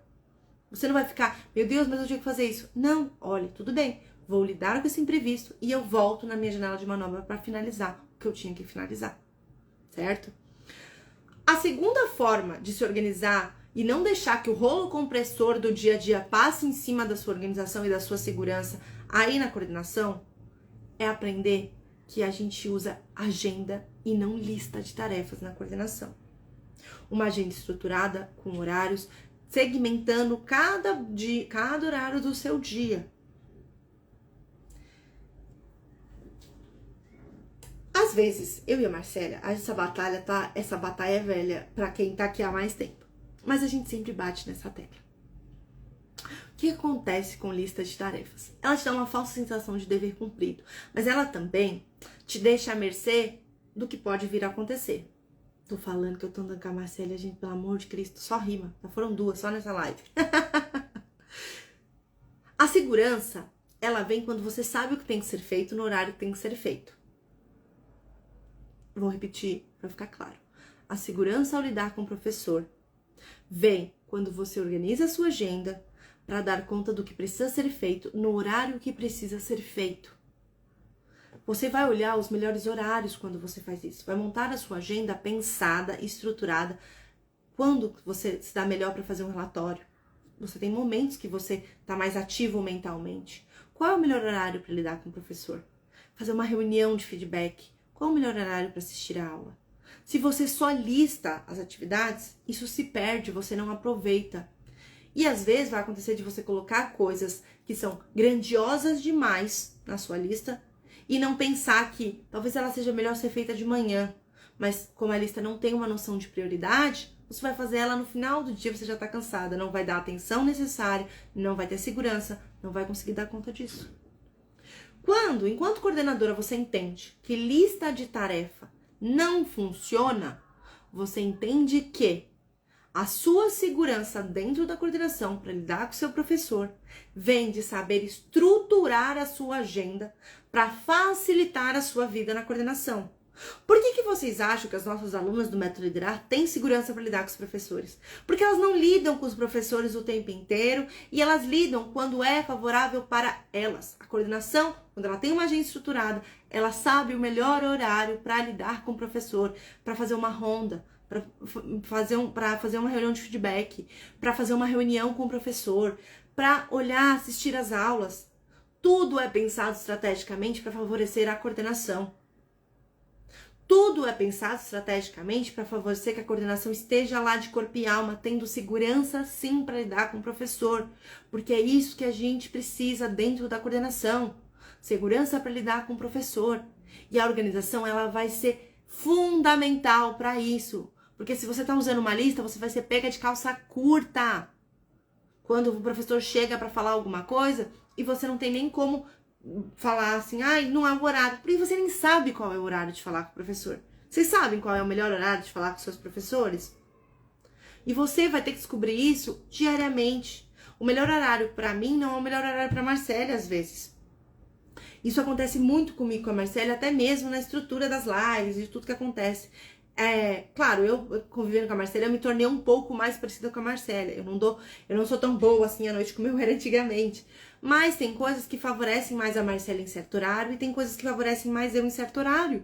Você não vai ficar, meu Deus, mas eu tinha que fazer isso. Não, olha, tudo bem, vou lidar com esse imprevisto e eu volto na minha janela de manobra para finalizar o que eu tinha que finalizar, certo? A segunda forma de se organizar e não deixar que o rolo compressor do dia a dia passe em cima da sua organização e da sua segurança aí na coordenação é aprender que a gente usa agenda e não lista de tarefas na coordenação. Uma agenda estruturada com horários, segmentando cada horário do seu dia. Às vezes, eu e a Marcélia, essa batalha é velha pra quem tá aqui há mais tempo. Mas a gente sempre bate nessa tecla. O que acontece com lista de tarefas? Ela te dá uma falsa sensação de dever cumprido, mas ela também te deixa à mercê do que pode vir a acontecer. Tô falando que eu tô andando com a Marcélia, gente, pelo amor de Cristo, só rima. Já foram 2, só nessa live. A segurança, ela vem quando você sabe o que tem que ser feito no horário que tem que ser feito. Vou repetir para ficar claro. A segurança ao lidar com o professor vem quando você organiza a sua agenda para dar conta do que precisa ser feito no horário que precisa ser feito. Você vai olhar os melhores horários quando você faz isso. Vai montar a sua agenda pensada, estruturada. Quando você se dá melhor para fazer um relatório? Você tem momentos que você está mais ativo mentalmente. Qual é o melhor horário para lidar com o professor? Fazer uma reunião de feedback. Qual o melhor horário para assistir a aula? Se você só lista as atividades, isso se perde, você não aproveita. E às vezes vai acontecer de você colocar coisas que são grandiosas demais na sua lista e não pensar que talvez ela seja melhor ser feita de manhã. Mas como a lista não tem uma noção de prioridade, você vai fazer ela no final do dia, você já está cansada, não vai dar a atenção necessária, não vai ter segurança, não vai conseguir dar conta disso. Enquanto coordenadora, você entende que lista de tarefa não funciona, você entende que a sua segurança dentro da coordenação para lidar com o seu professor vem de saber estruturar a sua agenda para facilitar a sua vida na coordenação. Por que vocês acham que as nossas alunas do Método Liderar têm segurança para lidar com os professores? Porque elas não lidam com os professores o tempo inteiro e elas lidam quando é favorável para elas. A coordenação, quando ela tem uma agenda estruturada, ela sabe o melhor horário para lidar com o professor, para fazer uma ronda, para fazer uma reunião de feedback, para fazer uma reunião com o professor, para olhar, assistir às aulas. Tudo é pensado estrategicamente para favorecer a coordenação. Tudo é pensado estrategicamente para favorecer que a coordenação esteja lá de corpo e alma, tendo segurança sim para lidar com o professor, porque é isso que a gente precisa dentro da coordenação, segurança para lidar com o professor. E a organização ela vai ser fundamental para isso, porque se você está usando uma lista, você vai ser pega de calça curta. Quando o professor chega para falar alguma coisa e você não tem nem como falar assim, não é o horário, porque você nem sabe qual é o horário de falar com o professor. Vocês sabem qual é o melhor horário de falar com seus professores? E você vai ter que descobrir isso diariamente. O melhor horário para mim não é o melhor horário para Marcélia, às vezes. Isso acontece muito comigo com a Marcélia, até mesmo na estrutura das lives e tudo que acontece. Claro, eu convivendo com a Marcélia, eu me tornei um pouco mais parecida com a Marcélia. Eu não sou tão boa assim à noite como eu era antigamente. Mas tem coisas que favorecem mais a Marcélia em certo horário e tem coisas que favorecem mais eu em certo horário.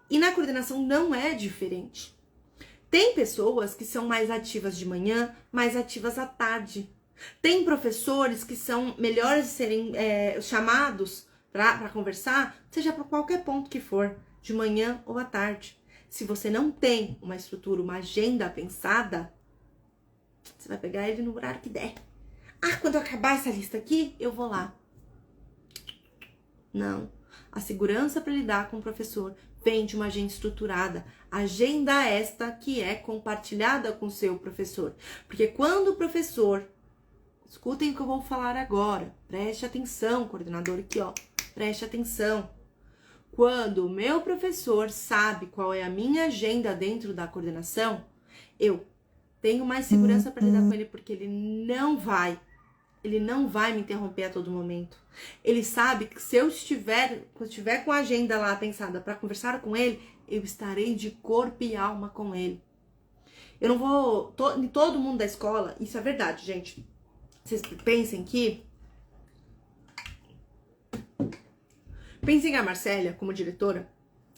E na coordenação não é diferente. Tem pessoas que são mais ativas de manhã, mais ativas à tarde. Tem professores que são melhores de serem chamados para conversar, seja para qualquer ponto que for, de manhã ou à tarde. Se você não tem uma estrutura, uma agenda pensada, Você vai pegar ele no horário que der. Ah, quando eu acabar essa lista aqui, eu vou lá. Não. A segurança para lidar com o professor vem de uma agenda estruturada. Agenda esta que é compartilhada com o seu professor. Porque quando o professor... Escutem o que eu vou falar agora. Preste atenção, coordenador, aqui, ó. Preste atenção. Quando o meu professor sabe qual é a minha agenda dentro da coordenação, eu tenho mais segurança para lidar com ele, porque ele não vai me interromper a todo momento. Ele sabe que se eu estiver com a agenda lá pensada para conversar com ele, eu estarei de corpo e alma com ele. Eu não vou... todo mundo da escola, isso é verdade, gente. Vocês pensem que a Marcélia, como diretora,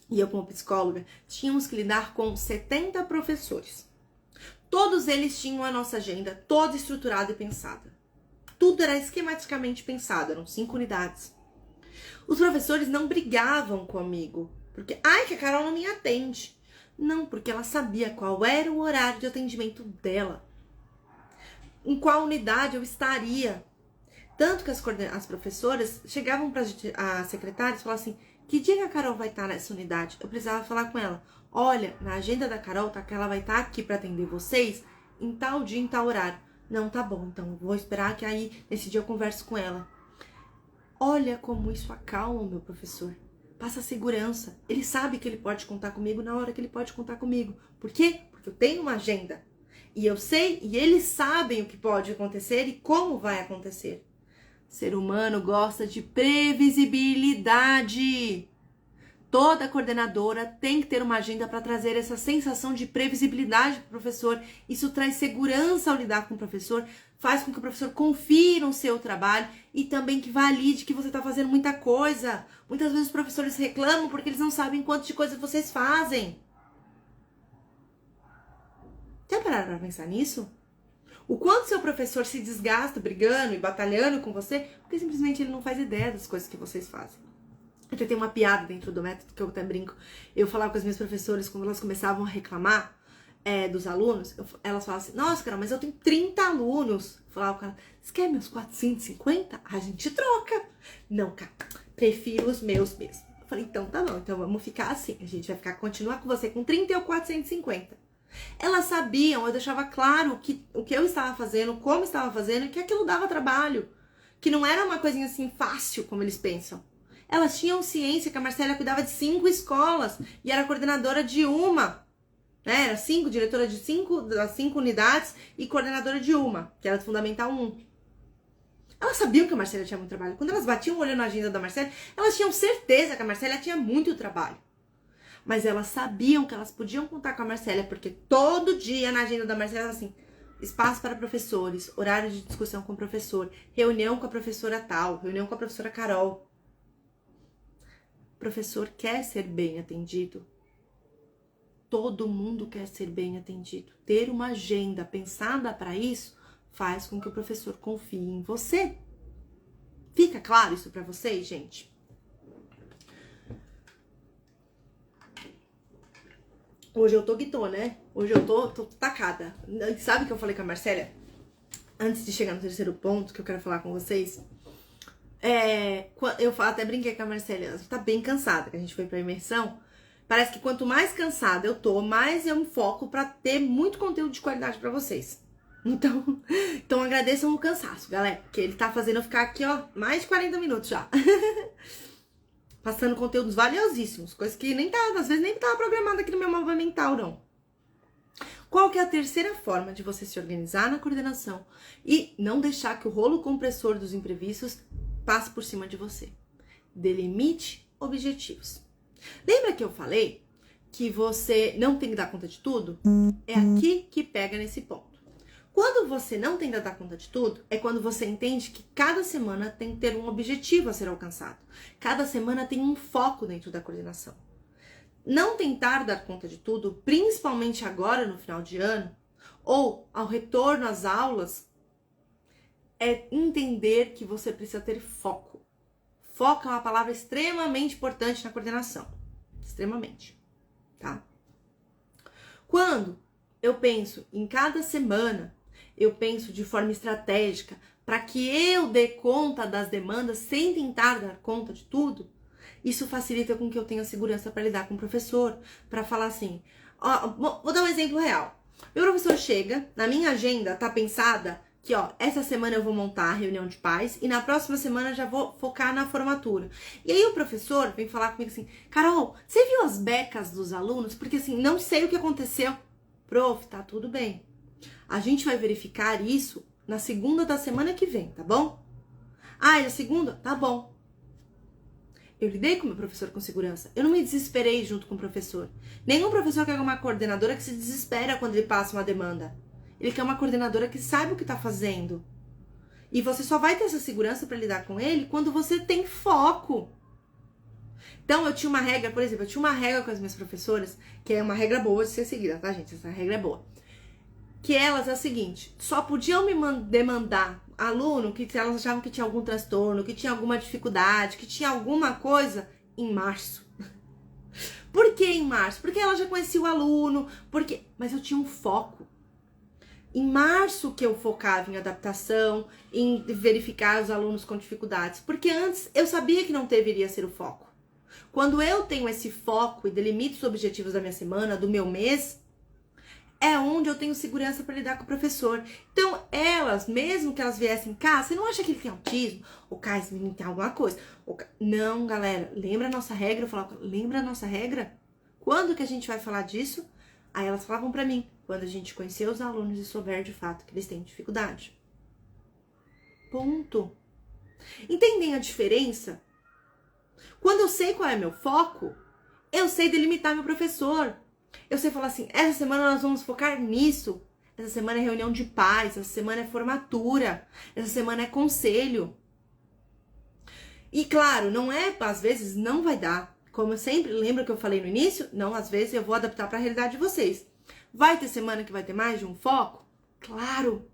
e eu como psicóloga, tínhamos que lidar com 70 professores. Todos eles tinham a nossa agenda toda estruturada e pensada. Tudo era esquematicamente pensado, eram 5 unidades. Os professores não brigavam comigo, porque, que a Carol não me atende. Não, porque ela sabia qual era o horário de atendimento dela. Em qual unidade eu estaria. Tanto que as professoras chegavam para as secretárias e falavam assim, que dia que a Carol vai estar nessa unidade? Eu precisava falar com ela. Olha, na agenda da Carol tá que ela vai estar aqui para atender vocês em tal dia, em tal horário. Não, tá bom, então vou esperar que aí nesse dia eu converso com ela. Olha como isso acalma o meu professor. Passa segurança. Ele sabe que ele pode contar comigo na hora que ele pode contar comigo. Por quê? Porque eu tenho uma agenda. E eu sei, e eles sabem o que pode acontecer e como vai acontecer. O ser humano gosta de previsibilidade. Toda coordenadora tem que ter uma agenda para trazer essa sensação de previsibilidade para o professor. Isso traz segurança ao lidar com o professor, faz com que o professor confie no seu trabalho e também que valide que você está fazendo muita coisa. Muitas vezes os professores reclamam porque eles não sabem quanto de coisa vocês fazem. Já pararam para pensar nisso? O quanto seu professor se desgasta brigando e batalhando com você porque simplesmente ele não faz ideia das coisas que vocês fazem. Eu tenho uma piada dentro do método que eu até brinco. Eu falava com as minhas professoras quando elas começavam a reclamar dos alunos. Elas falavam assim, nossa, Carol, mas eu tenho 30 alunos. Eu falava com ela, você quer meus 450? A gente troca. Não, cara, prefiro os meus mesmo. Eu falei, então tá bom, então vamos ficar assim. A gente vai continuar com você com 30 e eu 450. Elas sabiam, eu deixava claro o que eu estava fazendo, como estava fazendo e que aquilo dava trabalho. Que não era uma coisinha assim fácil como eles pensam. Elas tinham ciência que a Marcélia cuidava de 5 escolas e era coordenadora de uma. Né? Era diretora de 5 unidades e coordenadora de uma, que era do Fundamental 1. Elas sabiam que a Marcélia tinha muito trabalho. Quando elas batiam o olho na agenda da Marcélia, elas tinham certeza que a Marcélia tinha muito trabalho. Mas elas sabiam que elas podiam contar com a Marcélia, porque todo dia na agenda da Marcélia era assim, espaço para professores, horário de discussão com o professor, reunião com a professora tal, reunião com a professora Carol. O professor quer ser bem atendido. Todo mundo quer ser bem atendido. Ter uma agenda pensada para isso faz com que o professor confie em você. Fica claro isso para vocês, gente? Hoje eu tô guitô, né? Hoje eu tô tacada. Sabe o que eu falei com a Marcélia? Antes de chegar no terceiro ponto que eu quero falar com vocês... eu até brinquei com a Marcélia, ela tá bem cansada, que a gente foi pra imersão. Parece que quanto mais cansada eu tô, mais eu me foco pra ter muito conteúdo de qualidade pra vocês. Então agradeçam o cansaço, galera, porque ele tá fazendo eu ficar aqui, ó, mais de 40 minutos já. Passando conteúdos valiosíssimos, coisas que às vezes nem tava programada aqui no meu mapa mental, não. Qual que é a terceira forma de você se organizar na coordenação e não deixar que o rolo compressor dos imprevistos passe por cima de você? Delimite objetivos. Lembra que eu falei que você não tem que dar conta de tudo? É aqui que pega nesse ponto. Quando você não tem que dar conta de tudo, é quando você entende que cada semana tem que ter um objetivo a ser alcançado. Cada semana tem um foco dentro da coordenação. Não tentar dar conta de tudo, principalmente agora no final de ano, ou ao retorno às aulas, é entender que você precisa ter foco. Foco é uma palavra extremamente importante na coordenação. Extremamente, tá? Quando eu penso em cada semana, eu penso de forma estratégica para que eu dê conta das demandas sem tentar dar conta de tudo, isso facilita com que eu tenha segurança para lidar com o professor, para falar assim, ó, vou dar um exemplo real. Meu professor chega, na minha agenda tá pensada que, ó, essa semana eu vou montar a reunião de pais e na próxima semana já vou focar na formatura. E aí o professor vem falar comigo assim, Carol, você viu as becas dos alunos? Porque assim, não sei o que aconteceu. Prof, tá tudo bem. A gente vai verificar isso na segunda da semana que vem, tá bom? Ah, é a segunda? Tá bom. Eu lidei com o meu professor com segurança. Eu não me desesperei junto com o professor. Nenhum professor quer uma coordenadora que se desespera quando ele passa uma demanda. Ele quer uma coordenadora que saiba o que está fazendo. E você só vai ter essa segurança para lidar com ele quando você tem foco. Então, eu tinha uma regra, por exemplo, eu tinha uma regra com as minhas professoras, que é uma regra boa de ser seguida, tá, gente? Essa regra é boa. Que elas é a seguinte, só podiam me demandar aluno que elas achavam que tinha algum transtorno, que tinha alguma dificuldade, que tinha alguma coisa em março. Por que em março? Porque ela já conhecia o aluno, mas eu tinha um foco. Em março que eu focava em adaptação, em verificar os alunos com dificuldades, porque antes eu sabia que não deveria ser o foco. Quando eu tenho esse foco e delimito os objetivos da minha semana, do meu mês, é onde eu tenho segurança para lidar com o professor. Então, elas, mesmo que elas viessem cá, você não acha que ele tem autismo? Ou cá, esse menino tem alguma coisa? Não, galera, lembra a nossa regra? Eu falava, lembra a nossa regra? Quando que a gente vai falar disso? Aí elas falavam para mim, quando a gente conhecer os alunos e souber de fato que eles têm dificuldade. Ponto. Entendem a diferença? Quando eu sei qual é meu foco, eu sei delimitar meu professor. Eu sei falar assim, essa semana nós vamos focar nisso. Essa semana é reunião de pais, essa semana é formatura, essa semana é conselho. E claro, não é, às vezes não vai dar. Como eu sempre, lembra que eu falei no início? Não, às vezes eu vou adaptar para a realidade de vocês. Vai ter semana que vai ter mais de um foco? Claro.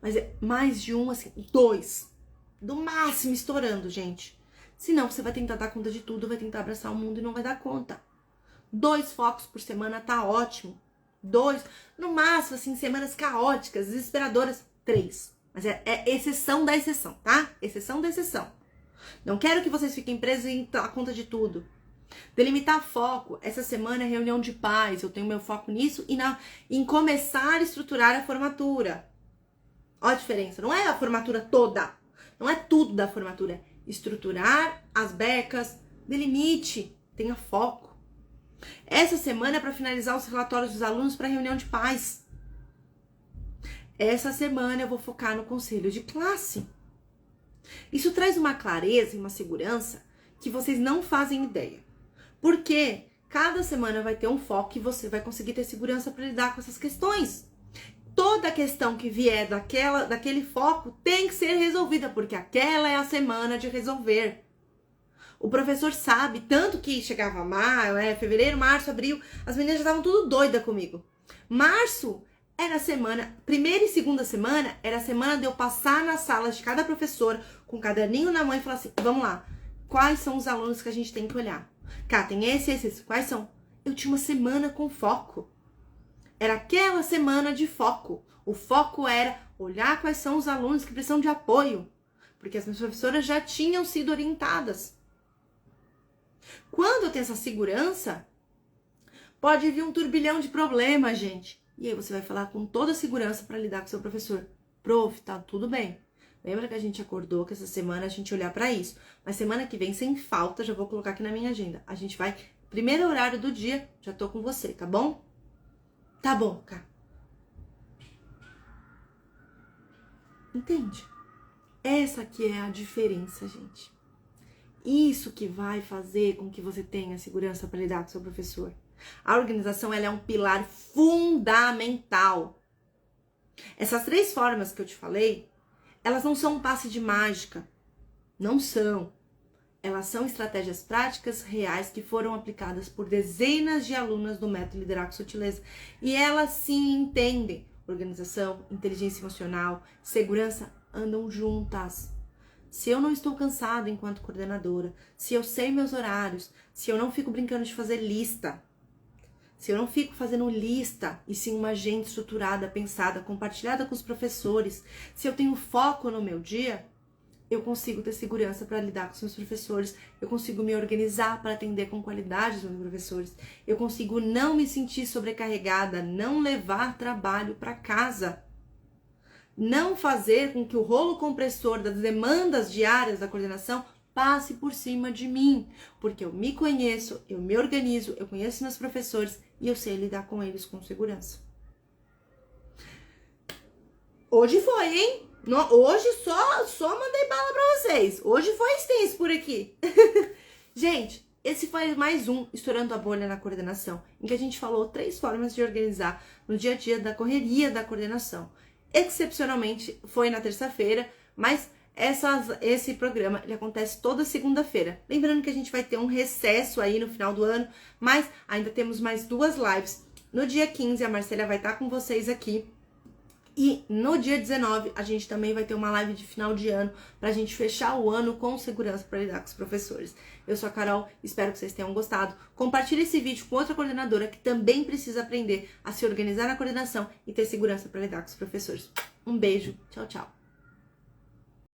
Mas é mais de um, assim, 2. Do máximo estourando, gente. Senão você vai tentar dar conta de tudo, vai tentar abraçar o mundo e não vai dar conta. 2 focos por semana tá ótimo. 2, no máximo, assim, semanas caóticas, desesperadoras, 3. Mas é exceção da exceção, tá? Exceção da exceção. Não quero que vocês fiquem presos em dar conta de tudo. Delimitar foco. Essa semana é reunião de pais. Eu tenho meu foco nisso e em começar a estruturar a formatura. Olha a diferença. Não é a formatura toda. Não é tudo da formatura. Estruturar as becas. Delimite. Tenha foco. Essa semana é para finalizar os relatórios dos alunos para a reunião de pais. Essa semana eu vou focar no conselho de classe. Isso traz uma clareza e uma segurança que vocês não fazem ideia. Porque cada semana vai ter um foco e você vai conseguir ter segurança para lidar com essas questões. Toda questão que vier daquele foco tem que ser resolvida, porque aquela é a semana de resolver. O professor sabe, tanto que chegava fevereiro, março, abril, as meninas já estavam tudo doidas comigo. Março era a semana, primeira e segunda semana, era a semana de eu passar nas salas de cada professor, com um caderninho na mão e falar assim, vamos lá, quais são os alunos que a gente tem que olhar? Cá, tem esse, quais são? Eu tinha uma semana com foco. Era aquela semana de foco. O foco era olhar quais são os alunos que precisam de apoio, porque as minhas professoras já tinham sido orientadas. Quando eu tenho essa segurança, pode vir um turbilhão de problemas, gente. E aí você vai falar com toda a segurança para lidar com seu professor. Prof, tá tudo bem. Lembra que a gente acordou que essa semana a gente olhar para isso. Mas semana que vem, sem falta, já vou colocar aqui na minha agenda. A gente vai, primeiro horário do dia, já tô com você, tá bom? Tá bom, cara. Entende? Essa aqui é a diferença, gente. Isso que vai fazer com que você tenha segurança para lidar com seu professor. A organização, ela é um pilar fundamental. Essas 3 formas que eu te falei, elas não são um passe de mágica. Não são. Elas são estratégias práticas reais que foram aplicadas por dezenas de alunas do método Liderar com Sutileza. E elas sim entendem. Organização, inteligência emocional, segurança andam juntas. Se eu não estou cansada enquanto coordenadora, se eu sei meus horários, se eu não fico brincando de fazer lista, se eu não fico fazendo lista, e sim uma agenda estruturada, pensada, compartilhada com os professores, se eu tenho foco no meu dia, eu consigo ter segurança para lidar com os meus professores, eu consigo me organizar para atender com qualidade os meus professores, eu consigo não me sentir sobrecarregada, não levar trabalho para casa, não fazer com que o rolo compressor das demandas diárias da coordenação passe por cima de mim, porque eu me conheço, eu me organizo, eu conheço meus professores e eu sei lidar com eles com segurança. Hoje foi, hein? Hoje só mandei bala pra vocês. Hoje foi extenso por aqui. Gente, esse foi mais um Estourando a Bolha na Coordenação, em que a gente falou 3 formas de organizar no dia a dia da correria da coordenação. Excepcionalmente foi na terça-feira, mas esse programa ele acontece toda segunda-feira. Lembrando que a gente vai ter um recesso aí no final do ano, mas ainda temos mais 2 lives. No dia 15, a Marcela vai estar com vocês aqui. E no dia 19, a gente também vai ter uma live de final de ano pra gente fechar o ano com segurança para lidar com os professores. Eu sou a Carol, espero que vocês tenham gostado. Compartilhe esse vídeo com outra coordenadora que também precisa aprender a se organizar na coordenação e ter segurança para lidar com os professores. Um beijo, tchau, tchau.